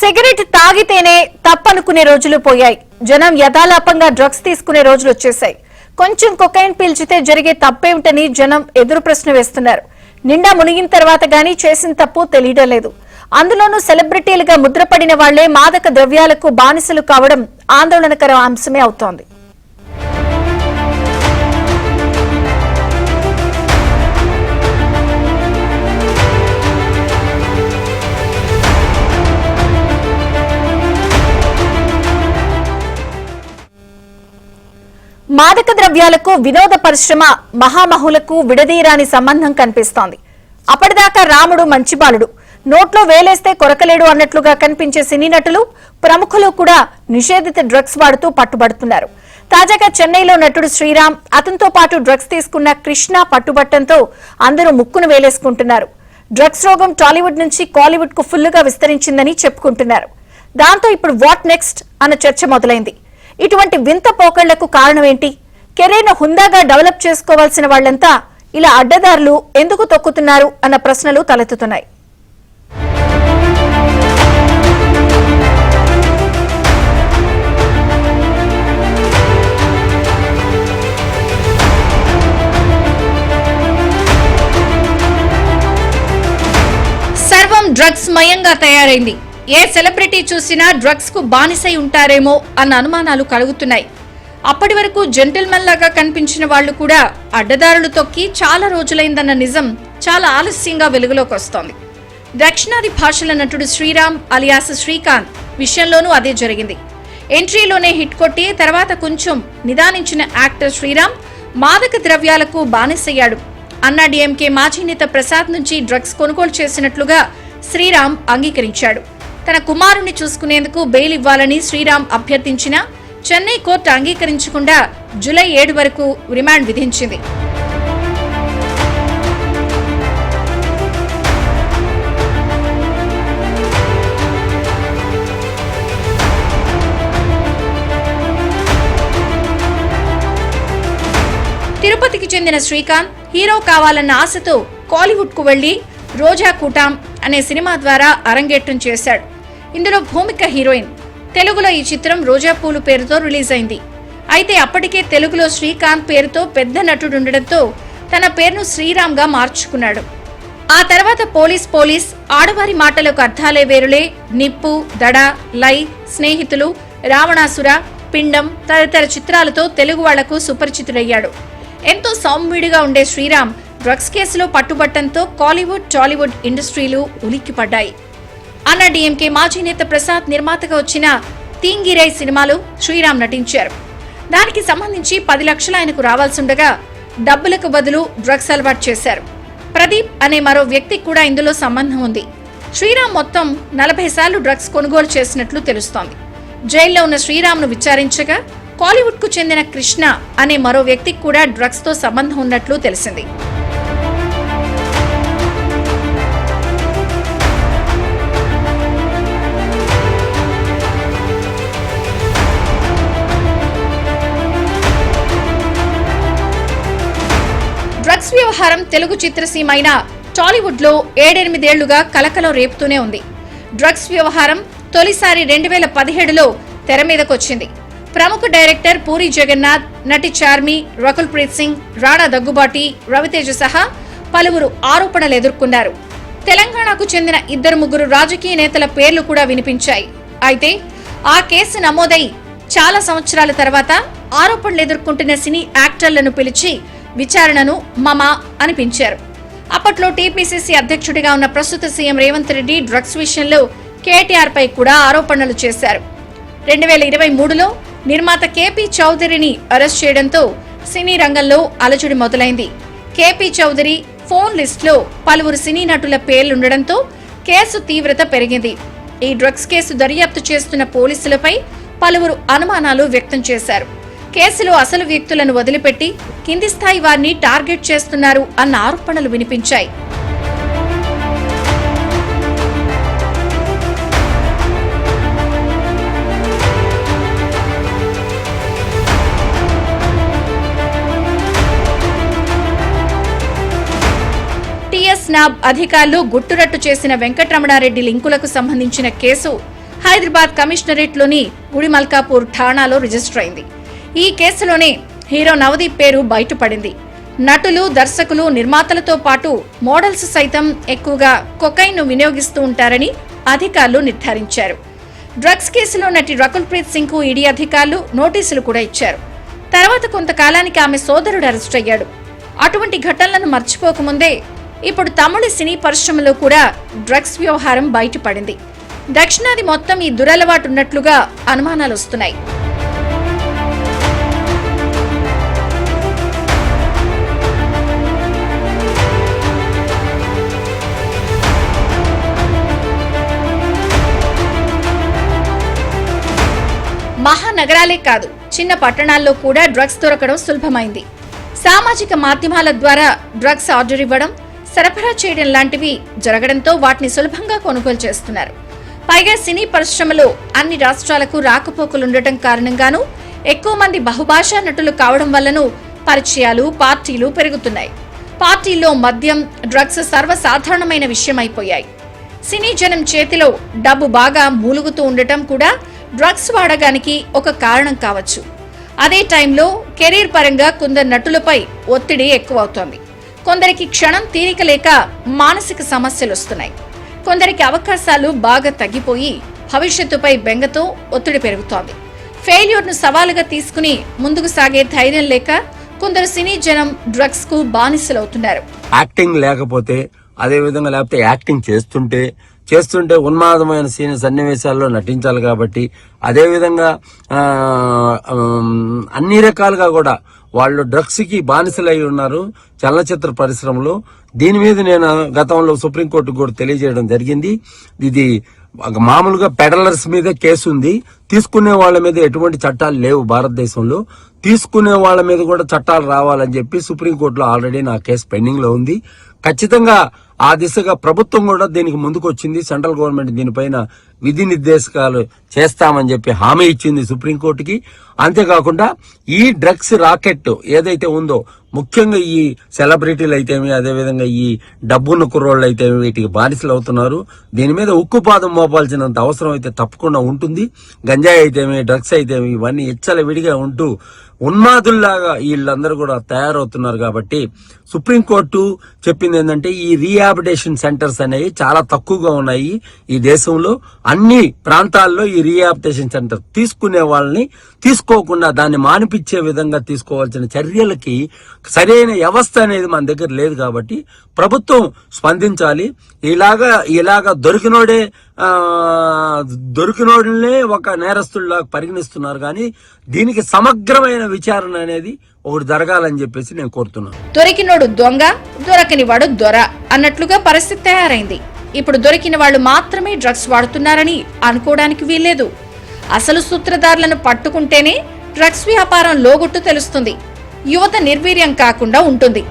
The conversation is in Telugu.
సిగరెట్ తాగితేనే తప్పనుకునే రోజులు పోయాయి. జనం యథాలాపంగా డ్రగ్స్ తీసుకునే రోజులు వచ్చేశాయి. కొంచెం కొకైన్ పీల్చితే జరిగే తప్పేమిటని జనం ఎదురు ప్రశ్న వేస్తున్నారు. నిండా మునిగిన తర్వాత గానీ చేసిన తప్పు తెలియడం లేదు. అందులోనూ సెలబ్రిటీలుగా ముద్రపడిన వాళ్లే మాదక ద్రవ్యాలకు బానిసలు కావడం ఆందోళనకర అంశమే అవుతోంది. మాదక ద్రవ్యాలకు వినోద పరిశ్రమ మహామహులకు విడదీయరాని సంబంధం కనిపిస్తోంది. అప్పటిదాకా రాముడు మంచి బాలుడు, నోట్లో వేలేస్తే కొరకలేడు అన్నట్లుగా కనిపించే సినీ నటులు, ప్రముఖులు కూడా నిషేధిత డ్రగ్స్ వాడుతూ పట్టుబడుతున్నారు. తాజాగా చెన్నైలో నటుడు శ్రీరామ్, అతనితో పాటు డ్రగ్స్ తీసుకున్న కృష్ణ పట్టుబట్టంతో అందరూ ముక్కును వేలేసుకుంటున్నారు. డ్రగ్స్ రోగం టాలీవుడ్ నుంచి కాలీవుడ్ కు ఫుల్లుగా విస్తరించిందని చెప్పుకుంటున్నారు. దాంతో ఇప్పుడు వాట్ నెక్స్ట్ అన్న చర్చ మొదలైంది. ఇటువంటి వింత పోకళ్లకు కారణమేంటి? కెరీర్ను హుందాగా డెవలప్ చేసుకోవాల్సిన వాళ్లంతా ఇలా అడ్డదారులు ఎందుకు తొక్కుతున్నారు అన్న ప్రశ్నలు తలెత్తుతున్నాయి. సర్వం డ్రగ్స్ మయంగా తయారైంది. ఏ సెలబ్రిటీ చూసినా డ్రగ్స్ కు బానిసై ఉంటారేమో అన్న అనుమానాలు కలుగుతున్నాయి. అప్పటి వరకు జెంటిల్మెన్ లాగా కనిపించిన వాళ్లు కూడా అడ్డదారులు తొక్కి చాలా రోజులైందన్న నిజం చాలా ఆలస్యంగా వెలుగులోకి వస్తోంది. దక్షిణాది భాషల నటుడు శ్రీరామ్ అలియాస్ శ్రీకాంత్ విషయంలోనూ అదే జరిగింది. ఎంట్రీలోనే హిట్ కొట్టి తర్వాత కొంచెం నిదానించిన యాక్టర్ శ్రీరామ్ మాదక ద్రవ్యాలకు బానిసయ్యాడు. అన్నా డీఎంకే మాజీ నేత ప్రసాద్ నుంచి డ్రగ్స్ కొనుగోలు చేసినట్లుగా శ్రీరామ్ అంగీకరించాడు. తన కుమారుణ్ణి చూసుకునేందుకు బెయిల్ ఇవ్వాలని శ్రీరామ్ అభ్యర్థించినా చెన్నై కోర్టు అంగీకరించకుండా జూలై 7 వరకు రిమాండ్ విధించింది. తిరుపతికి చెందిన శ్రీకాంత్ హీరో కావాలన్న ఆశతో కాలీవుడ్ కు వెళ్లి రోజా కూటాం అనే సినిమా ద్వారా అరంగేట్రం చేశాడు. ఇందులో భూమిక హీరోయిన్. తెలుగులో ఈ చిత్రం రోజా పూలు పేరుతో రిలీజ్ అయింది. అయితే అప్పటికే తెలుగులో శ్రీకాంత్ పేరుతో పెద్ద నటుడుండడంతో తన పేరును శ్రీరామ్ గా మార్చుకున్నాడు. ఆ తర్వాత పోలీస్, ఆడవారి మాటలకు అర్థాలే వేరులే, నిప్పు, దడ, లై, స్నేహితులు, రావణాసుర, పిండం తదితర చిత్రాలతో తెలుగు వాళ్లకు సుపరిచితుడయ్యాడు. ఎంతో సౌమ్యుడిగా ఉండే శ్రీరామ్ డ్రగ్స్ కేసులో పట్టుబట్టంతో కాలీవుడ్, టాలీవుడ్ ఇండస్ట్రీలు ఉలిక్కిపడ్డాయి. అన్నా డీఎంకే మాజీ నేత ప్రసాద్ నిర్మాతగా వచ్చిన తీంగిరై సినిమాలో శ్రీరామ్ నటించారు. దానికి సంబంధించి 10 లక్షలు ఆయనకు రావాల్సిండగా డబ్బులకు బదులు డ్రగ్స్ అలవాటు చేశారు. ప్రదీప్ అనే మరో వ్యక్తికి కూడా ఇందులో సంబంధం ఉంది. శ్రీరామ్ మొత్తం 40 సార్లు డ్రగ్స్ కొనుగోలు చేసినట్లు తెలుస్తోంది. జైల్లో ఉన్న శ్రీరామ్ను విచారించగా కాలీవుడ్ కు చెందిన కృష్ణ అనే మరో వ్యక్తికి కూడా డ్రగ్స్ తో సంబంధం ఉన్నట్లు తెలిసింది. డ్రగ్స్ వ్యవహారం తెలుగు చిత్రసీమైన టాలీవుడ్ లో 7-8 ఏళ్లుగా కలకలం రేపుతూనే ఉంది. డ్రగ్స్ వ్యవహారం తొలిసారి 2017లో తెర మీదకొచ్చింది. ప్రముఖ డైరెక్టర్ పూరి జగన్నాథ్, నటి చార్మి, రకుల్ ప్రీత్ సింగ్, రాణా దగ్గుబాటి, రవితేజ సహా పలువురు ఆరోపణలు ఎదుర్కొన్నారు. తెలంగాణకు చెందిన 2-3 రాజకీయ నేతల పేర్లు కూడా వినిపించాయి. అయితే ఆ కేసు నమోదై చాలా సంవత్సరాల తర్వాత ఆరోపణలు ఎదుర్కొంటున్న సినీ యాక్టర్లను పిలిచి విచారణను మమా అనిపించారు. అప్పట్లో టీపీసీసీ అధ్యక్షుడిగా ఉన్న ప్రస్తుత సీఎం రేవంత్ రెడ్డి డ్రగ్స్ విషయంలో కేటీఆర్ పై కూడా ఆరోపణలు చేశారు. 2023లో నిర్మాత కేపీ చౌదరిని అరెస్ట్ చేయడంతో సినీ రంగంలో అలజడి మొదలైంది. కేపీ చౌదరి ఫోన్ లిస్టులో పలువురు సినీ నటుల పేర్లుండడంతో కేసు తీవ్రత పెరిగింది. ఈ డ్రగ్స్ కేసు దర్యాప్తు చేస్తున్న పోలీసులపై పలువురు అనుమానాలు వ్యక్తం చేశారు. కేసులో అసలు వ్యక్తులను వదిలిపెట్టి కింది స్థాయి వారిని టార్గెట్ చేస్తున్నారు అన్న ఆరోపణలు వినిపించాయి. టీఎస్ నాబ్ అధికారులు గుట్టురట్టు చేసిన వెంకటరమణారెడ్డి లింకులకు సంబంధించిన కేసు హైదరాబాద్ కమిషనరేట్లోని గుడిమల్కాపూర్ ఠాణాలో రిజిస్టర్ అయింది. ఈ కేసులోనే హీరో నవదీప్ పేరు బయటపడింది. నటులు, దర్శకులు, నిర్మాతలతో పాటు మోడల్స్ సైతం ఎక్కువగా కొకైన్ను వినియోగిస్తూ ఉంటారని అధికారులు నిర్ధారించారు. డ్రగ్స్ కేసులో నటి రకుల్ ప్రీత్ సింగ్ కు ఈడీ అధికారులు నోటీసులు కూడా ఇచ్చారు. తర్వాత కొంతకాలానికి ఆమె సోదరుడు అరెస్ట్ అయ్యాడు. అటువంటి ఘటనలను మర్చిపోకముందే ఇప్పుడు తమిళ సినీ పరిశ్రమలో కూడా డ్రగ్స్ వ్యవహారం బయటపడింది. దక్షిణాది మొత్తం ఈ దురలవాటు ఉన్నట్లుగా అనుమానాలు వస్తున్నాయి. మహానగరాలే కాదు, చిన్న పట్టణాల్లో కూడా డ్రగ్స్ దొరకడం సులభమైంది. సామాజిక మాధ్యమాల ద్వారా డ్రగ్స్ ఆర్డర్ ఇవ్వడం, సరఫరా చేయడం లాంటివి జరగడంతో వాటిని సులభంగా కొనుగోలు చేస్తున్నారు. పైగా సినీ పరిశ్రమలో అన్ని రాష్ట్రాలకు రాకపోకలుండటం కారణంగానూ ఎక్కువ మంది బహుభాషా నటులు కావడం వల్లనూ పరిచయాలు, పార్టీలు పెరుగుతున్నాయి. పార్టీల్లో మద్యం, డ్రగ్స్ సర్వసాధారణమైన విషయమైపోయాయి. సినీ జనం చేతిలో డబ్బు బాగా మూలుగుతూ ఉండటం కూడా డ్రగ్స్ వాడకానికి ఒక కారణం కావచ్చు. అదే టైంలో కెరీర్ పరంగా కొందరు నటులపై ఒత్తిడి ఎక్కువవుతోంది. కొందరికి క్షణం తీరిక లేక మానసిక సమస్యలు వస్తున్నాయి. కొందరికి అవకాశాలు బాగా తగ్గిపోయి భవిష్యత్తుపై బెంగతో ఒత్తిడి పెరుగుతోంది. ఫెయిల్యూర్ను సవాలుగా తీసుకుని ముందుకు సాగే ధైర్యం లేక కొందరు సినీ జనం డ్రగ్స్ కు బానిసలవుతున్నారు. యాక్టింగ్ లేకపోతే, అదే విధంగా లేకపోతే యాక్టింగ్ చేస్తుంటే ఉన్మాదమైన సన్నివేశాల్లో నటించాలి కాబట్టి, అదేవిధంగా అన్ని రకాలుగా కూడా వాళ్ళు డ్రగ్స్ కి బానిసలై ఉన్నారు చలనచిత్ర పరిశ్రమలో. దీని మీద నేను గతంలో సుప్రీంకోర్టుకు కూడా తెలియజేయడం జరిగింది. ఇది మామూలుగా పెడలర్స్ మీద కేసు ఉంది. తీసుకునే వాళ్ళ మీద ఎటువంటి చట్టాలు లేవు భారతదేశంలో. తీసుకునే వాళ్ళ మీద కూడా చట్టాలు రావాలని చెప్పి సుప్రీంకోర్టులో ఆల్రెడీ నా కేసు పెండింగ్ లో ఉంది. ఖచ్చితంగా ఆ దిశగా ప్రభుత్వం కూడా దీనికి ముందుకు వచ్చింది. సెంట్రల్ గవర్నమెంట్ దీనిపైన విధి నిర్దేశకాలు చేస్తామని చెప్పి హామీ ఇచ్చింది సుప్రీంకోర్టుకి. అంతేకాకుండా ఈ డ్రగ్స్ రాకెట్ ఏదైతే ఉందో, ముఖ్యంగా ఈ సెలబ్రిటీలు అయితేమి, అదేవిధంగా ఈ డబ్బున్న కుర్రోళ్ళు అయితేమి వీటికి బానిసలు అవుతున్నారు. దీని మీద ఉక్కుపాదం మోపాల్సినంత అవసరం అయితే తప్పకుండా ఉంటుంది. గంజాయి అయితేమి, డ్రగ్స్ అయితేమి ఇవన్నీ ఇచ్చల విడిగా ఉంటూ ఉన్మాదుల్లాగా వీళ్ళందరూ కూడా తయారవుతున్నారు. కాబట్టి సుప్రీంకోర్టు చెప్పింది ఏంటంటే ఈ రీహాబిటేషన్ సెంటర్స్ అనేవి చాలా తక్కువగా ఉన్నాయి ఈ దేశంలో. అన్ని ప్రాంతాల్లో ఈ రీహాబిటేషన్ సెంటర్ తీసుకునే వాళ్ళని తీసుకోకుండా దాన్ని మానిపించే విధంగా తీసుకోవాల్సిన చర్యలకి సరైన వ్యవస్థ అనేది మన దగ్గర లేదు. కాబట్టి ప్రభుత్వం స్పందించాలి. ఇలాగా దొరికినోడనే ఒక నేరస్తుల్లా పరిగణిస్తున్నారు. కానీ దీనికి సమగ్రమైన విచారణ అనేది ఒకటి జరగాలని చెప్పేసి నేను కోరుతున్నాను. దొరికినోడు దొంగ, దొరకని వాడు దొర అన్నట్లుగా పరిస్థితి తయారైంది. ఇప్పుడు దొరికిన వాళ్ళు మాత్రమే డ్రగ్స్ వాడుతున్నారని అనుకోవడానికి వీల్లేదు. అసలు సూత్రధారులను పట్టుకుంటేనే డ్రగ్స్ వ్యాపారం లోగుట్టు తెలుస్తుంది. యువత నిర్వీర్యం కాకుండా ఉంటుంది.